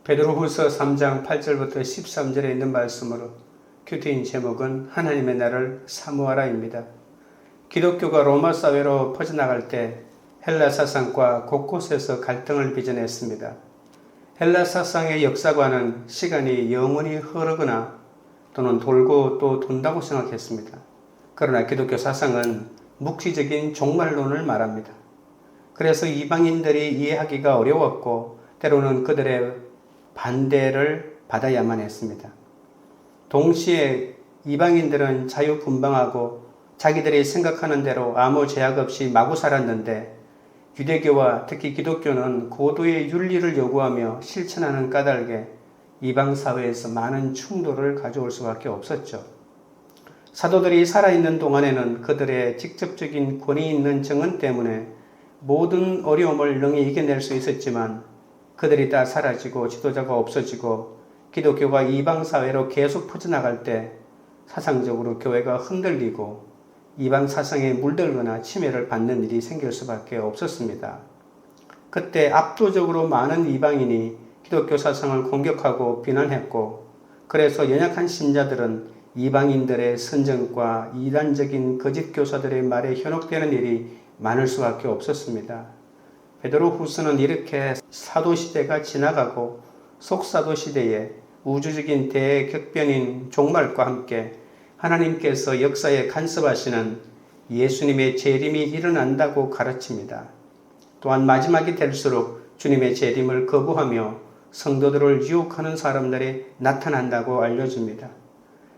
베드로후서 3장 8절부터 13절에 있는 말씀으로 큐티인 제목은 하나님의 나를 사모하라입니다. 기독교가 로마 사회로 퍼져나갈 때 헬라 사상과 곳곳에서 갈등을 빚어냈습니다. 헬라 사상의 역사관은 시간이 영원히 흐르거나 또는 돌고 또 돈다고 생각했습니다. 그러나 기독교 사상은 묵시적인 종말론을 말합니다. 그래서 이방인들이 이해하기가 어려웠고 때로는 그들의 반대를 받아야만 했습니다. 동시에 이방인들은 자유분방하고 자기들이 생각하는 대로 아무 제약 없이 마구 살았는데 유대교와 특히 기독교는 고도의 윤리를 요구하며 실천하는 까닭에 이방 사회에서 많은 충돌을 가져올 수밖에 없었죠. 사도들이 살아있는 동안에는 그들의 직접적인 권위 있는 증언 때문에 모든 어려움을 능히 이겨낼 수 있었지만 그들이 다 사라지고 지도자가 없어지고 기독교가 이방 사회로 계속 퍼져나갈 때 사상적으로 교회가 흔들리고 이방 사상에 물들거나 침해를 받는 일이 생길 수밖에 없었습니다. 그때 압도적으로 많은 이방인이 기독교 사상을 공격하고 비난했고 그래서 연약한 신자들은 이방인들의 선정과 이단적인 거짓 교사들의 말에 현혹되는 일이 많을 수밖에 없었습니다. 베드로후서는 이렇게 사도시대가 지나가고 속사도시대에 우주적인 대격변인 종말과 함께 하나님께서 역사에 간섭하시는 예수님의 재림이 일어난다고 가르칩니다. 또한 마지막이 될수록 주님의 재림을 거부하며 성도들을 유혹하는 사람들이 나타난다고 알려줍니다.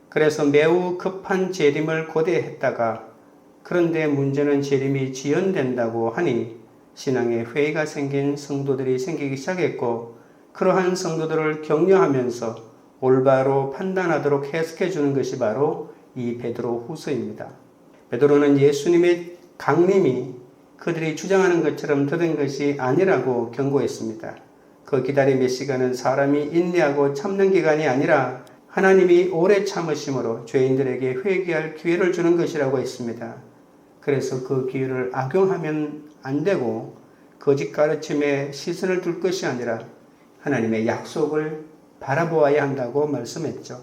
그래서 매우 급한 재림을 고대했다가 그런데 문제는 재림이 지연된다고 하니 신앙에 회의가 생긴 성도들이 생기기 시작했고 그러한 성도들을 격려하면서 올바로 판단하도록 해석해 주는 것이 바로 이 베드로 후서입니다. 베드로는 예수님의 강림이 그들이 주장하는 것처럼 더딘 것이 아니라고 경고했습니다. 그 기다림의 시간은 사람이 인내하고 참는 기간이 아니라 하나님이 오래 참으심으로 죄인들에게 회개할 기회를 주는 것이라고 했습니다. 그래서 그 기회를 악용하면 안 되고 거짓 가르침에 시선을 둘 것이 아니라 하나님의 약속을 바라보아야 한다고 말씀했죠.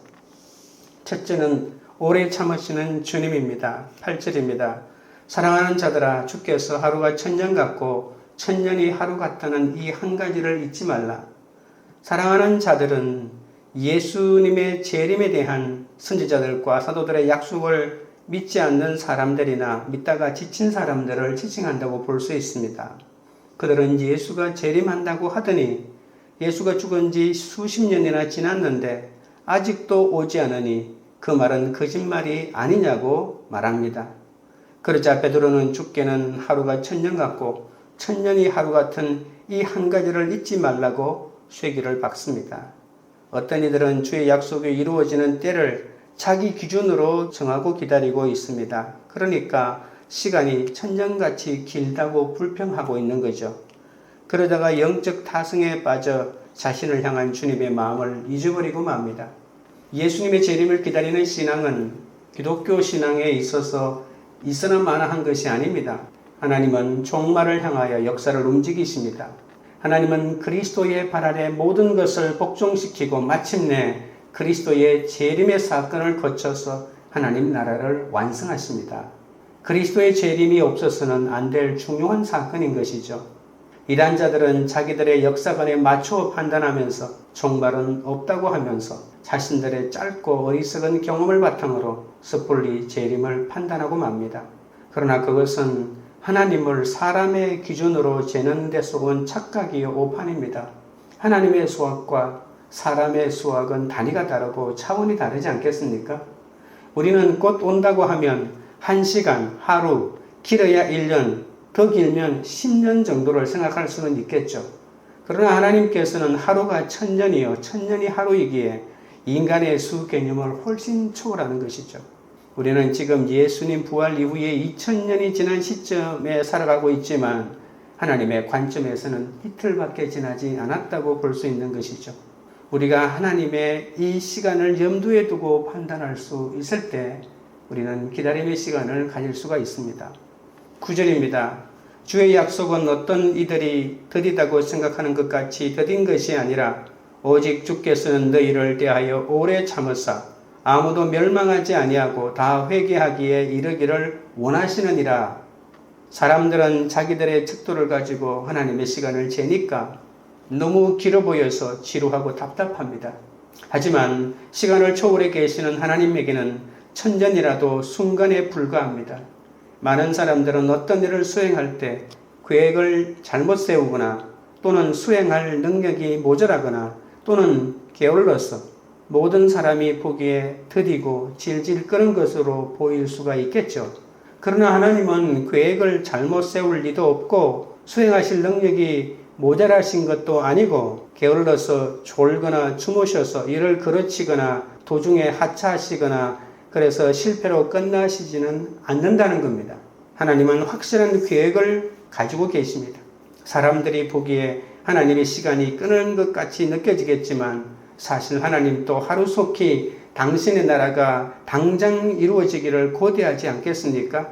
첫째는 오래 참으시는 주님입니다. 8절입니다. 사랑하는 자들아 주께서 하루가 천년 같고 천년이 하루 같다는 이 한 가지를 잊지 말라. 사랑하는 자들은 예수님의 재림에 대한 선지자들과 사도들의 약속을 믿지 않는 사람들이나 믿다가 지친 사람들을 지칭한다고 볼 수 있습니다. 그들은 예수가 재림한다고 하더니 예수가 죽은 지 수십 년이나 지났는데 아직도 오지 않으니 그 말은 거짓말이 아니냐고 말합니다. 그러자 베드로는 주께는 하루가 천년 같고 천년이 하루 같은 이 한 가지를 잊지 말라고 쐐기를 박습니다. 어떤 이들은 주의 약속이 이루어지는 때를 자기 기준으로 정하고 기다리고 있습니다. 그러니까 시간이 천년같이 길다고 불평하고 있는 거죠. 그러다가 영적 타성에 빠져 자신을 향한 주님의 마음을 잊어버리고 맙니다. 예수님의 재림을 기다리는 신앙은 기독교 신앙에 있어서 있어나 마나 한 것이 아닙니다. 하나님은 종말을 향하여 역사를 움직이십니다. 하나님은 그리스도의 발 아래 모든 것을 복종시키고 마침내 그리스도의 재림의 사건을 거쳐서 하나님 나라를 완성하십니다. 그리스도의 재림이 없어서는 안 될 중요한 사건인 것이죠. 이단자들은 자기들의 역사관에 맞추어 판단하면서 종말은 없다고 하면서 자신들의 짧고 어리석은 경험을 바탕으로 섣불리 재림을 판단하고 맙니다. 그러나 그것은 하나님을 사람의 기준으로 재는 데 속은 착각이요 오판입니다. 하나님의 수학과 사람의 수학은 단위가 다르고 차원이 다르지 않겠습니까? 우리는 곧 온다고 하면 1시간, 하루, 길어야 1년, 더 길면 10년 정도를 생각할 수는 있겠죠. 그러나 하나님께서는 하루가 천년이요 천년이 하루이기에 인간의 수 개념을 훨씬 초월하는 것이죠. 우리는 지금 예수님 부활 이후에 2000년이 지난 시점에 살아가고 있지만 하나님의 관점에서는 이틀밖에 지나지 않았다고 볼 수 있는 것이죠. 우리가 하나님의 이 시간을 염두에 두고 판단할 수 있을 때 우리는 기다림의 시간을 가질 수가 있습니다. 9절입니다. 주의 약속은 어떤 이들이 더디다고 생각하는 것 같이 더딘 것이 아니라 오직 주께서는 너희를 대하여 오래 참으사 아무도 멸망하지 아니하고 다 회개하기에 이르기를 원하시느니라. 사람들은 자기들의 척도를 가지고 하나님의 시간을 재니까 너무 길어 보여서 지루하고 답답합니다. 하지만 시간을 초월해 계시는 하나님에게는 천년이라도 순간에 불과합니다. 많은 사람들은 어떤 일을 수행할 때 계획을 잘못 세우거나 또는 수행할 능력이 모자라거나 또는 게을러서 모든 사람이 보기에 더디고 질질 끄는 것으로 보일 수가 있겠죠. 그러나 하나님은 계획을 잘못 세울 리도 없고 수행하실 능력이 모자라신 것도 아니고 게을러서 졸거나 주무셔서 일을 그르치거나 도중에 하차하시거나 그래서 실패로 끝나시지는 않는다는 겁니다. 하나님은 확실한 계획을 가지고 계십니다. 사람들이 보기에 하나님의 시간이 끄는 것 같이 느껴지겠지만 사실 하나님도 하루속히 당신의 나라가 당장 이루어지기를 고대하지 않겠습니까?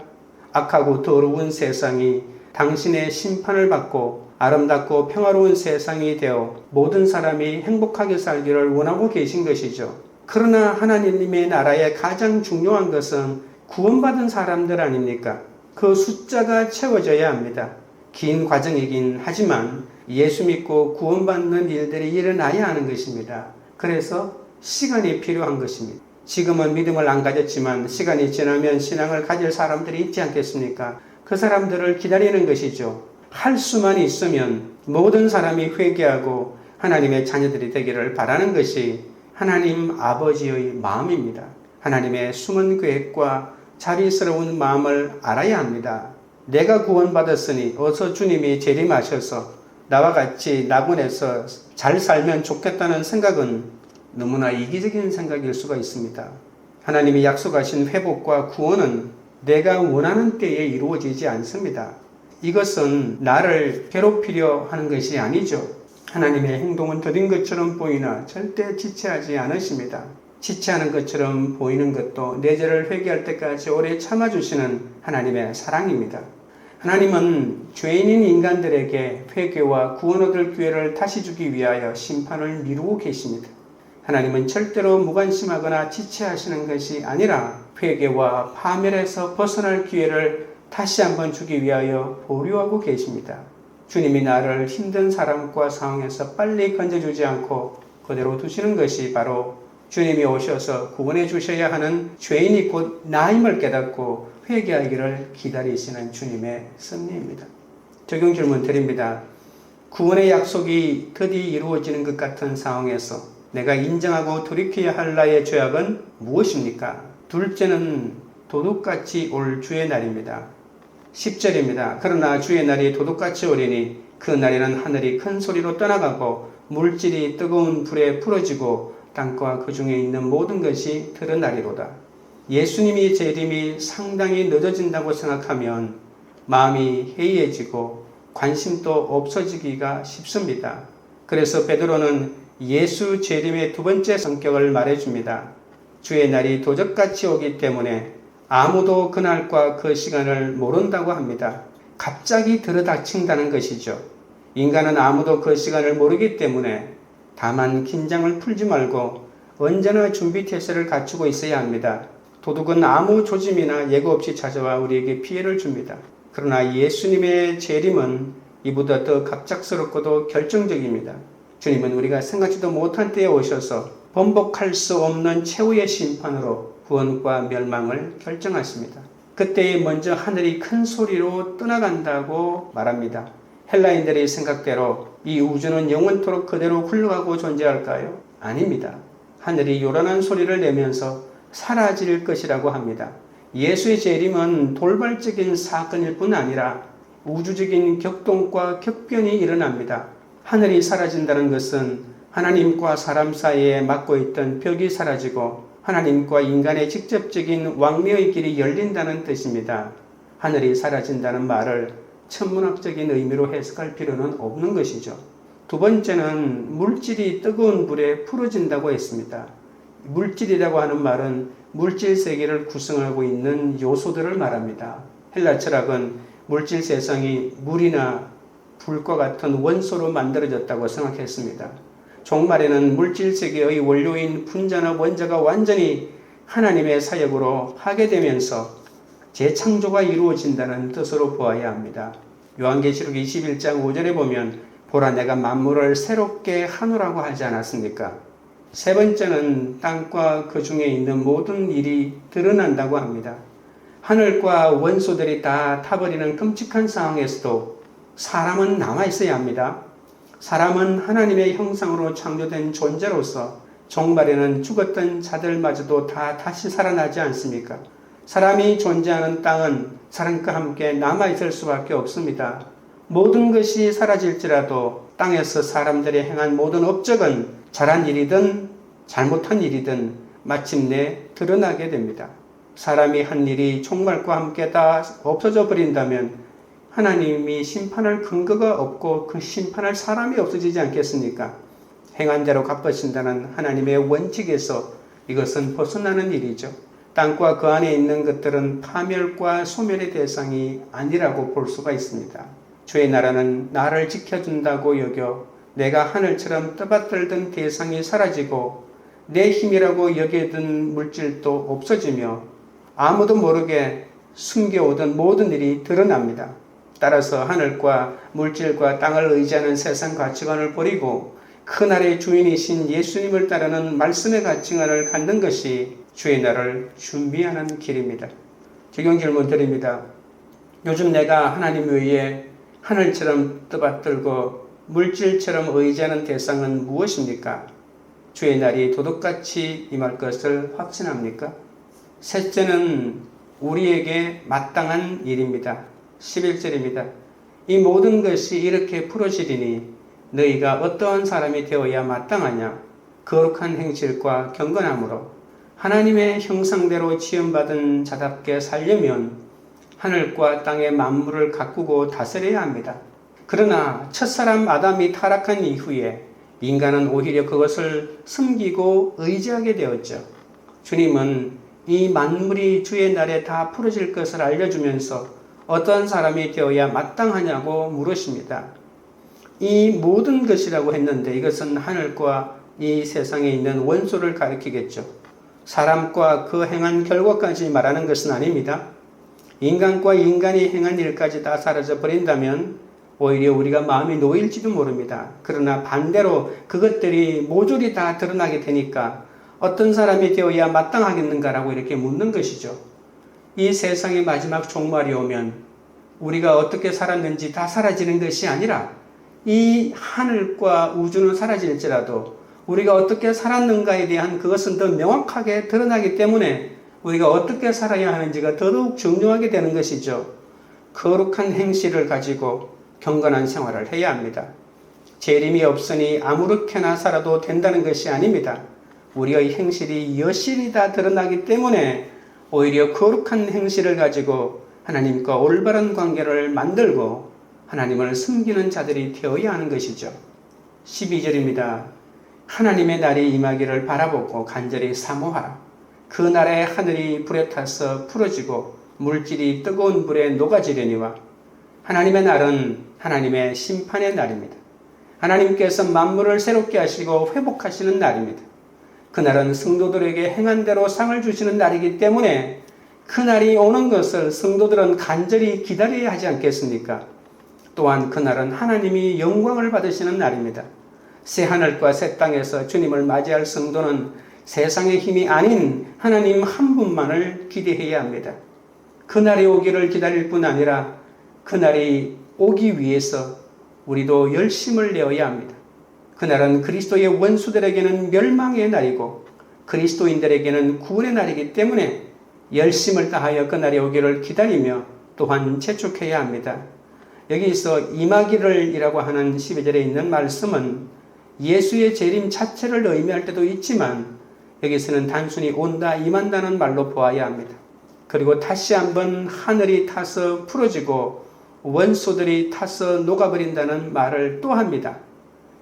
악하고 더러운 세상이 당신의 심판을 받고 아름답고 평화로운 세상이 되어 모든 사람이 행복하게 살기를 원하고 계신 것이죠. 그러나 하나님의 나라의 가장 중요한 것은 구원받은 사람들 아닙니까? 그 숫자가 채워져야 합니다. 긴 과정이긴 하지만 예수 믿고 구원받는 일들이 일어나야 하는 것입니다. 그래서 시간이 필요한 것입니다. 지금은 믿음을 안 가졌지만 시간이 지나면 신앙을 가질 사람들이 있지 않겠습니까? 그 사람들을 기다리는 것이죠. 할 수만 있으면 모든 사람이 회개하고 하나님의 자녀들이 되기를 바라는 것이 하나님 아버지의 마음입니다. 하나님의 숨은 계획과 자비스러운 마음을 알아야 합니다. 내가 구원받았으니 어서 주님이 재림하셔서 나와 같이 낙원에서 잘 살면 좋겠다는 생각은 너무나 이기적인 생각일 수가 있습니다. 하나님이 약속하신 회복과 구원은 내가 원하는 때에 이루어지지 않습니다. 이것은 나를 괴롭히려 하는 것이 아니죠. 하나님의 행동은 더딘 것처럼 보이나 절대 지체하지 않으십니다. 지체하는 것처럼 보이는 것도 내 죄를 회개할 때까지 오래 참아주시는 하나님의 사랑입니다. 하나님은 죄인인 인간들에게 회개와 구원 얻을 기회를 다시 주기 위하여 심판을 미루고 계십니다. 하나님은 절대로 무관심하거나 지체하시는 것이 아니라 회개와 파멸에서 벗어날 기회를 다시 한번 주기 위하여 보류하고 계십니다. 주님이 나를 힘든 사람과 상황에서 빨리 건져주지 않고 그대로 두시는 것이 바로 주님이 오셔서 구원해 주셔야 하는 죄인이 곧 나임을 깨닫고 회개하기를 기다리시는 주님의 섭리입니다. 적용 질문 드립니다. 구원의 약속이 드디어 이루어지는 것 같은 상황에서 내가 인정하고 돌이켜야 할 나의 죄악은 무엇입니까? 둘째는 도둑같이 올 주의 날입니다. 10절입니다. 그러나 주의 날이 도둑같이 오리니 그 날에는 하늘이 큰 소리로 떠나가고 물질이 뜨거운 불에 풀어지고 땅과 그 중에 있는 모든 것이 드러나리로다. 예수님이 재림이 상당히 늦어진다고 생각하면 마음이 해이해지고 관심도 없어지기가 쉽습니다. 그래서 베드로는 예수 재림의 두 번째 성격을 말해줍니다. 주의 날이 도적같이 오기 때문에 아무도 그날과 그 시간을 모른다고 합니다. 갑자기 들어닥친다는 것이죠. 인간은 아무도 그 시간을 모르기 때문에 다만 긴장을 풀지 말고 언제나 준비태세를 갖추고 있어야 합니다. 도둑은 아무 조짐이나 예고 없이 찾아와 우리에게 피해를 줍니다. 그러나 예수님의 재림은 이보다 더 갑작스럽고도 결정적입니다. 주님은 우리가 생각지도 못한 때에 오셔서 번복할 수 없는 최후의 심판으로 구원과 멸망을 결정하십니다. 그때에 먼저 하늘이 큰 소리로 떠나간다고 말합니다. 헬라인들의 생각대로 이 우주는 영원토록 그대로 굴러가고 존재할까요? 아닙니다. 하늘이 요란한 소리를 내면서 사라질 것이라고 합니다. 예수의 재림은 돌발적인 사건일 뿐 아니라 우주적인 격동과 격변이 일어납니다. 하늘이 사라진다는 것은 하나님과 사람 사이에 막고 있던 벽이 사라지고 하나님과 인간의 직접적인 왕래의 길이 열린다는 뜻입니다. 하늘이 사라진다는 말을 천문학적인 의미로 해석할 필요는 없는 것이죠. 두 번째는 물질이 뜨거운 불에 풀어진다고 했습니다. 물질이라고 하는 말은 물질 세계를 구성하고 있는 요소들을 말합니다. 헬라 철학은 물질 세상이 물이나 불과 같은 원소로 만들어졌다고 생각했습니다. 종말에는 물질세계의 원료인 분자나 원자가 완전히 하나님의 사역으로 하게 되면서 재창조가 이루어진다는 뜻으로 보아야 합니다. 요한계시록 21장 5절에 보면 보라 내가 만물을 새롭게 하노라고 하지 않았습니까? 세 번째는 땅과 그 중에 있는 모든 일이 드러난다고 합니다. 하늘과 원소들이 다 타버리는 끔찍한 상황에서도 사람은 남아있어야 합니다. 사람은 하나님의 형상으로 창조된 존재로서 종말에는 죽었던 자들마저도 다 다시 살아나지 않습니까? 사람이 존재하는 땅은 사람과 함께 남아있을 수밖에 없습니다. 모든 것이 사라질지라도 땅에서 사람들이 행한 모든 업적은 잘한 일이든 잘못한 일이든 마침내 드러나게 됩니다. 사람이 한 일이 종말과 함께 다 없어져 버린다면 하나님이 심판할 근거가 없고 그 심판할 사람이 없어지지 않겠습니까? 행한 대로 갚으신다는 하나님의 원칙에서 이것은 벗어나는 일이죠. 땅과 그 안에 있는 것들은 파멸과 소멸의 대상이 아니라고 볼 수가 있습니다. 주의 나라는 나를 지켜준다고 여겨 내가 하늘처럼 떠받들던 대상이 사라지고 내 힘이라고 여기던 물질도 없어지며 아무도 모르게 숨겨오던 모든 일이 드러납니다. 따라서 하늘과 물질과 땅을 의지하는 세상 가치관을 버리고 그날의 주인이신 예수님을 따르는 말씀의 가치관을 갖는 것이 주의 날을 준비하는 길입니다. 적용 질문 드립니다. 요즘 내가 하나님 외에 하늘처럼 떠받들고 물질처럼 의지하는 대상은 무엇입니까? 주의 날이 도둑같이 임할 것을 확신합니까? 셋째는 우리에게 마땅한 일입니다. 11절입니다. 이 모든 것이 이렇게 풀어지리니 너희가 어떠한 사람이 되어야 마땅하냐? 거룩한 행실과 경건함으로 하나님의 형상대로 지음받은 자답게 살려면 하늘과 땅의 만물을 가꾸고 다스려야 합니다. 그러나 첫사람 아담이 타락한 이후에 인간은 오히려 그것을 숨기고 의지하게 되었죠. 주님은 이 만물이 주의 날에 다 풀어질 것을 알려주면서 어떤 사람이 되어야 마땅하냐고 물으십니다. 이 모든 것이라고 했는데 이것은 하늘과 이 세상에 있는 원소를 가리키겠죠. 사람과 그 행한 결과까지 말하는 것은 아닙니다. 인간과 인간이 행한 일까지 다 사라져 버린다면 오히려 우리가 마음이 놓일지도 모릅니다. 그러나 반대로 그것들이 모조리 다 드러나게 되니까 어떤 사람이 되어야 마땅하겠는가라고 이렇게 묻는 것이죠. 이 세상의 마지막 종말이 오면 우리가 어떻게 살았는지 다 사라지는 것이 아니라 이 하늘과 우주는 사라질지라도 우리가 어떻게 살았는가에 대한 그것은 더 명확하게 드러나기 때문에 우리가 어떻게 살아야 하는지가 더더욱 중요하게 되는 것이죠. 거룩한 행실을 가지고 경건한 생활을 해야 합니다. 재림이 없으니 아무렇게나 살아도 된다는 것이 아닙니다. 우리의 행실이 여실히 다 드러나기 때문에 오히려 거룩한 행실을 가지고 하나님과 올바른 관계를 만들고 하나님을 숨기는 자들이 되어야 하는 것이죠. 12절입니다. 하나님의 날이 임하기를 바라보고 간절히 사모하라. 그 날에 하늘이 불에 타서 풀어지고 물질이 뜨거운 불에 녹아지려니와 하나님의 날은 하나님의 심판의 날입니다. 하나님께서 만물을 새롭게 하시고 회복하시는 날입니다. 그날은 성도들에게 행한 대로 상을 주시는 날이기 때문에 그날이 오는 것을 성도들은 간절히 기다려야 하지 않겠습니까? 또한 그날은 하나님이 영광을 받으시는 날입니다. 새 하늘과 새 땅에서 주님을 맞이할 성도는 세상의 힘이 아닌 하나님 한 분만을 기대해야 합니다. 그날이 오기를 기다릴 뿐 아니라 그날이 오기 위해서 우리도 열심을 내어야 합니다. 그날은 그리스도의 원수들에게는 멸망의 날이고 그리스도인들에게는 구원의 날이기 때문에 열심을 다하여 그날이 오기를 기다리며 또한 재촉해야 합니다. 여기서 임하기를이라고 하는 12절에 있는 말씀은 예수의 재림 자체를 의미할 때도 있지만 여기서는 단순히 온다, 임한다는 말로 보아야 합니다. 그리고 다시 한번 하늘이 타서 풀어지고 원소들이 타서 녹아버린다는 말을 또 합니다.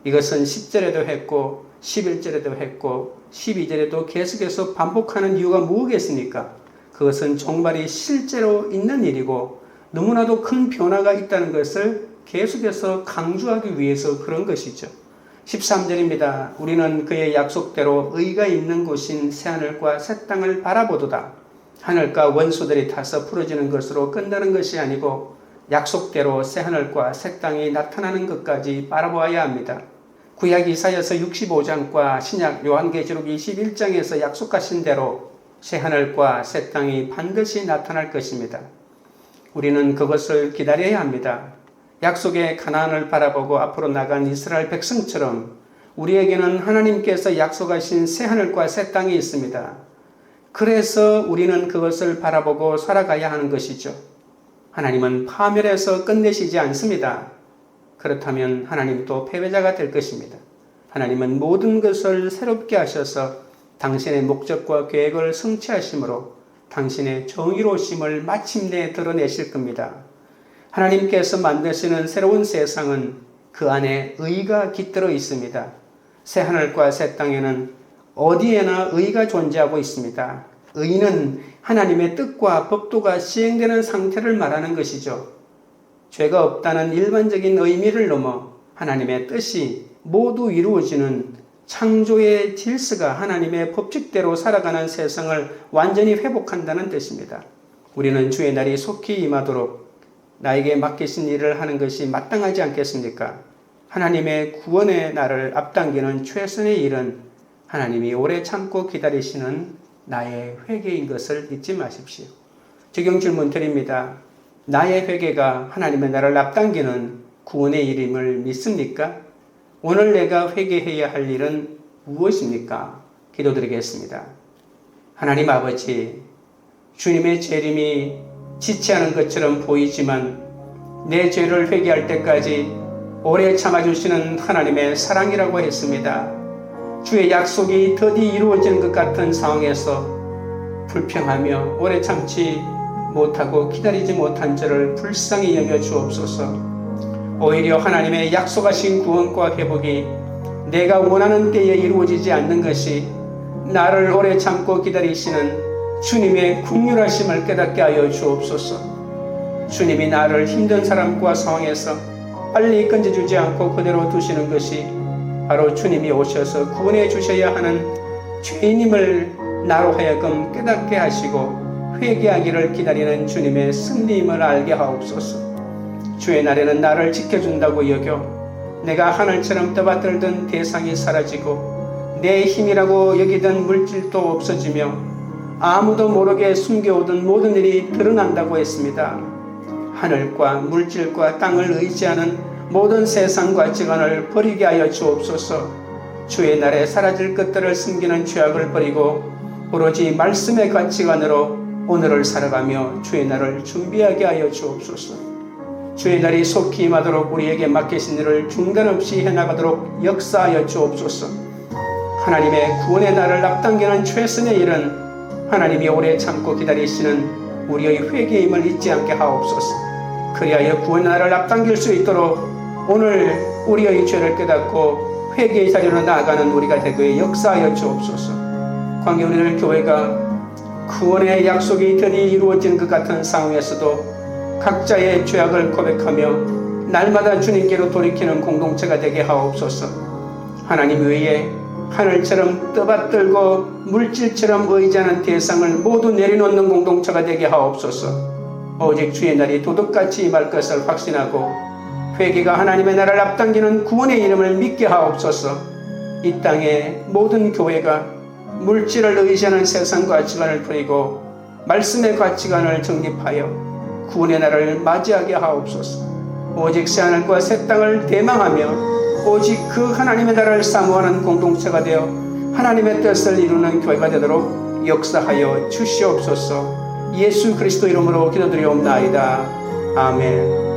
이것은 10절에도 했고 11절에도 했고 12절에도 계속해서 반복하는 이유가 무엇이겠습니까? 그것은 종말이 실제로 있는 일이고 너무나도 큰 변화가 있다는 것을 계속해서 강조하기 위해서 그런 것이죠. 13절입니다. 우리는 그의 약속대로 의가 있는 곳인 새하늘과 새 땅을 바라보도다. 하늘과 원수들이 타서 풀어지는 것으로 끝나는 것이 아니고 약속대로 새하늘과 새 땅이 나타나는 것까지 바라보아야 합니다. 구약 이사야서 65장과 신약 요한계시록 21장에서 약속하신 대로 새하늘과 새 땅이 반드시 나타날 것입니다. 우리는 그것을 기다려야 합니다. 약속의 가나안을 바라보고 앞으로 나간 이스라엘 백성처럼 우리에게는 하나님께서 약속하신 새하늘과 새 땅이 있습니다. 그래서 우리는 그것을 바라보고 살아가야 하는 것이죠. 하나님은 파멸해서 끝내시지 않습니다. 그렇다면 하나님도 패배자가 될 것입니다. 하나님은 모든 것을 새롭게 하셔서 당신의 목적과 계획을 성취하심으로 당신의 정의로우심을 마침내 드러내실 겁니다. 하나님께서 만드시는 새로운 세상은 그 안에 의가 깃들어 있습니다. 새 하늘과 새 땅에는 어디에나 의가 존재하고 있습니다. 의는 하나님의 뜻과 법도가 시행되는 상태를 말하는 것이죠. 죄가 없다는 일반적인 의미를 넘어 하나님의 뜻이 모두 이루어지는 창조의 질서가 하나님의 법칙대로 살아가는 세상을 완전히 회복한다는 뜻입니다. 우리는 주의 날이 속히 임하도록 나에게 맡기신 일을 하는 것이 마땅하지 않겠습니까? 하나님의 구원의 날을 앞당기는 최선의 일은 하나님이 오래 참고 기다리시는 나의 회개인 것을 잊지 마십시오. 적용 질문 드립니다. 나의 회개가 하나님의 나를 앞당기는 구원의 일임을 믿습니까? 오늘 내가 회개해야 할 일은 무엇입니까? 기도드리겠습니다. 하나님 아버지, 주님의 재림이 지체하는 것처럼 보이지만 내 죄를 회개할 때까지 오래 참아주시는 하나님의 사랑이라고 했습니다. 주의 약속이 더디 이루어지는 것 같은 상황에서 불평하며 오래 참지 못하고 기다리지 못한 저를 불쌍히 여겨 주옵소서. 오히려 하나님의 약속하신 구원과 회복이 내가 원하는 때에 이루어지지 않는 것이 나를 오래 참고 기다리시는 주님의 긍휼하심을 깨닫게 하여 주옵소서. 주님이 나를 힘든 사람과 상황에서 빨리 건져주지 않고 그대로 두시는 것이 바로 주님이 오셔서 구원해 주셔야 하는 죄인임을 나로 하여금 깨닫게 하시고 회개하기를 기다리는 주님의 승리임을 알게 하옵소서. 주의 날에는 나를 지켜준다고 여겨 내가 하늘처럼 떠받들던 대상이 사라지고 내 힘이라고 여기던 물질도 없어지며 아무도 모르게 숨겨오던 모든 일이 드러난다고 했습니다. 하늘과 물질과 땅을 의지하는 모든 세상 가치관을 버리게 하여 주옵소서. 주의 날에 사라질 것들을 숨기는 죄악을 버리고 오로지 말씀의 가치관으로 오늘을 살아가며 주의 날을 준비하게 하여 주옵소서. 주의 날이 속히 임하도록 우리에게 맡기신 일을 중단 없이 해나가도록 역사하여 주옵소서. 하나님의 구원의 날을 앞당기는 최선의 일은 하나님이 오래 참고 기다리시는 우리의 회개임을 잊지 않게 하옵소서. 그리하여 구원의 날을 앞당길 수 있도록 오늘 우리의 죄를 깨닫고 회개의 자리로 나아가는 우리가 되게 역사하여 주옵소서. 관계 우리들 교회가 구원의 약속이 드디 이루어진 것 같은 상황에서도 각자의 죄악을 고백하며 날마다 주님께로 돌이키는 공동체가 되게 하옵소서. 하나님 외에 하늘처럼 떠받들고 물질처럼 의지하는 대상을 모두 내려놓는 공동체가 되게 하옵소서. 오직 주의 날이 도둑같이 임할 것을 확신하고 회개가 하나님의 나라를 앞당기는 구원의 이름을 믿게 하옵소서. 이 땅의 모든 교회가 물질을 의지하는 세상 가치관을 버리고 말씀의 가치관을 정립하여 구원의 날을 맞이하게 하옵소서. 오직 새하늘과 새 땅을 대망하며 오직 그 하나님의 나라를 사모하는 공동체가 되어 하나님의 뜻을 이루는 교회가 되도록 역사하여 주시옵소서. 예수 그리스도 이름으로 기도드리옵나이다. 아멘.